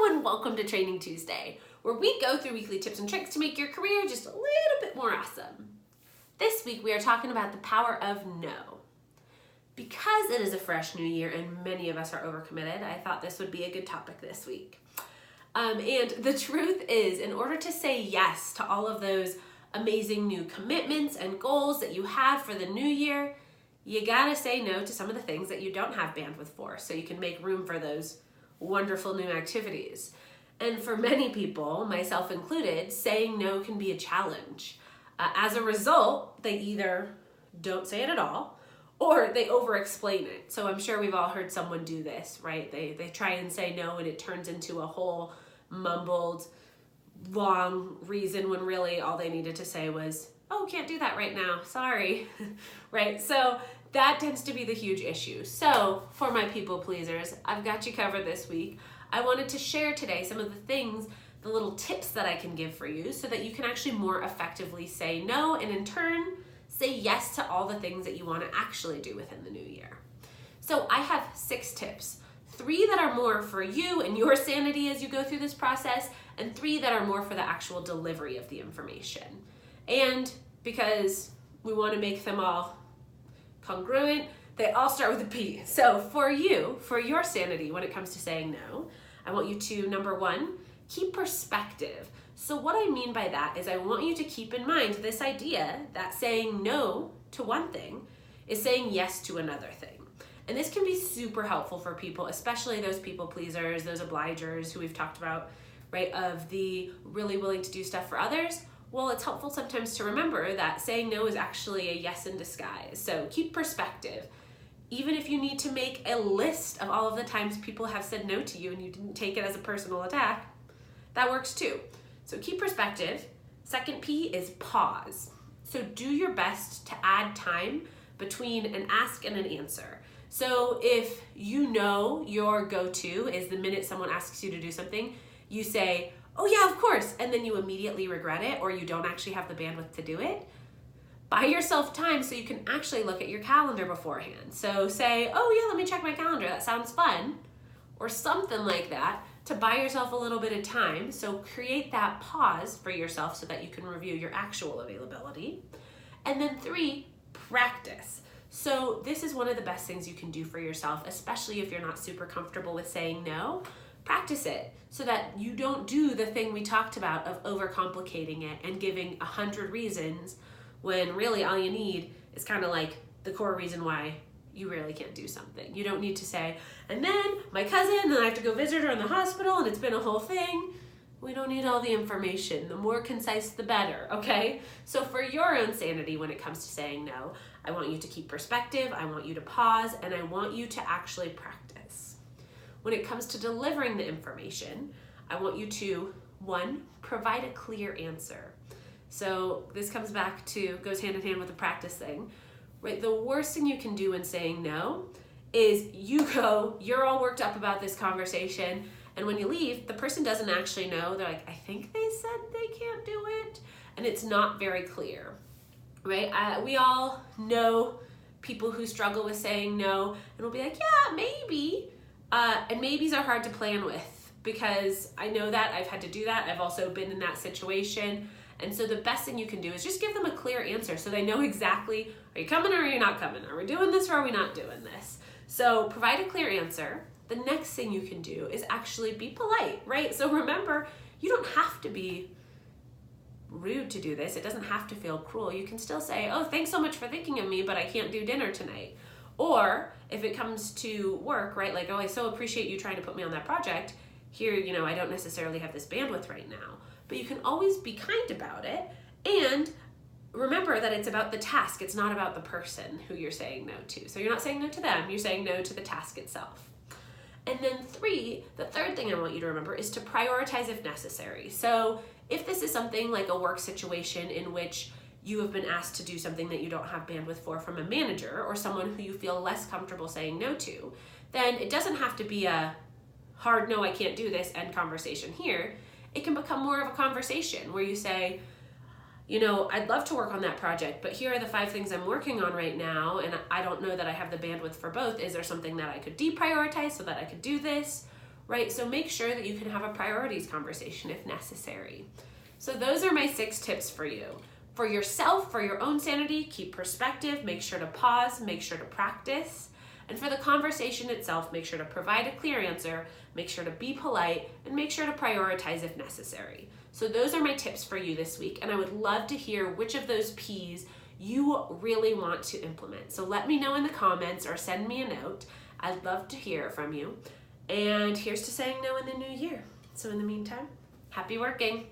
Hello and welcome to Training Tuesday, where we go through weekly tips and tricks to make your career just a little bit more awesome. This week we are talking about the power of no. Because it is a fresh new year and many of us are overcommitted, I thought this would be a good topic this week. And the truth is, in order to say yes to all of those amazing new commitments and goals that you have for the new year, you gotta say no to some of the things that you don't have bandwidth for so you can make room for those wonderful new activities. And for many people, myself included, saying no can be a challenge. As a result, they either don't say it at all or they over-explain it. So I'm sure we've all heard someone do this, right? They try and say no and it turns into a whole mumbled, long reason when really all they needed to say was, oh, can't do that right now, sorry, right? So that tends to be the huge issue. So for my people pleasers, I've got you covered this week. I wanted to share today some of the things, the little tips that I can give for you so that you can actually more effectively say no and in turn say yes to all the things that you want to actually do within the new year. So I have 6 tips, 3 that are more for you and your sanity as you go through this process, and 3 that are more for the actual delivery of the information. And because we want to make them all congruent, they all start with a P. So for you, for your sanity when it comes to saying no, I want you to, number 1, keep perspective. So what I mean by that is I want you to keep in mind this idea that saying no to one thing is saying yes to another thing. And this can be super helpful for people, especially those people pleasers, those obligers who we've talked about, right, of the really willing to do stuff for others. Well, it's helpful sometimes to remember that saying no is actually a yes in disguise. So keep perspective. Even if you need to make a list of all of the times people have said no to you and you didn't take it as a personal attack, that works too. So keep perspective. Second P is pause. So do your best to add time between an ask and an answer. So if you know your go-to is the minute someone asks you to do something, you say, oh yeah, of course, and then you immediately regret it or you don't actually have the bandwidth to do it. Buy yourself time so you can actually look at your calendar beforehand. So say, oh yeah, let me check my calendar, that sounds fun, or something like that to buy yourself a little bit of time. So create that pause for yourself so that you can review your actual availability. And then 3, practice. So this is one of the best things you can do for yourself, especially if you're not super comfortable with saying no. Practice it so that you don't do the thing we talked about of overcomplicating it and giving 100 reasons when really all you need is kind of like the core reason why you really can't do something. You don't need to say, and then my cousin, and I have to go visit her in the hospital and it's been a whole thing. We don't need all the information. The more concise, the better, okay? So for your own sanity when it comes to saying no, I want you to keep perspective, I want you to pause, and I want you to actually practice. When it comes to delivering the information, I want you to, 1, provide a clear answer. So this comes back to, goes hand in hand with the practice thing, right? The worst thing you can do in saying no is you're all worked up about this conversation, and when you leave, the person doesn't actually know. They're like, I think they said they can't do it, and it's not very clear, right? We all know people who struggle with saying no, and we'll be like, yeah, maybe. And maybes are hard to plan with because I know that, I've had to do that. I've also been in that situation. And so the best thing you can do is just give them a clear answer so they know exactly, are you coming or are you not coming? Are we doing this or are we not doing this? So provide a clear answer. The next thing you can do is actually be polite, right? So remember, you don't have to be rude to do this. It doesn't have to feel cruel. You can still say, oh, thanks so much for thinking of me, but I can't do dinner tonight. Or if it comes to work, right? Like, oh, I so appreciate you trying to put me on that project. Here, I don't necessarily have this bandwidth right now. But you can always be kind about it. And remember that it's about the task. It's not about the person who you're saying no to. So you're not saying no to them. You're saying no to the task itself. And then 3, the third thing I want you to remember is to prioritize if necessary. So if this is something like a work situation in which you have been asked to do something that you don't have bandwidth for from a manager or someone who you feel less comfortable saying no to, then it doesn't have to be a hard no, I can't do this, end conversation here. It can become more of a conversation where you say, I'd love to work on that project, but here are the 5 things I'm working on right now, and I don't know that I have the bandwidth for both. Is there something that I could deprioritize so that I could do this? right? So make sure that you can have a priorities conversation if necessary. So those are my 6 tips for you. For yourself, for your own sanity, keep perspective, make sure to pause, make sure to practice. And for the conversation itself, make sure to provide a clear answer, make sure to be polite, and make sure to prioritize if necessary. So those are my tips for you this week, and I would love to hear which of those P's you really want to implement. So let me know in the comments or send me a note. I'd love to hear from you. And here's to saying no in the new year. So in the meantime, happy working.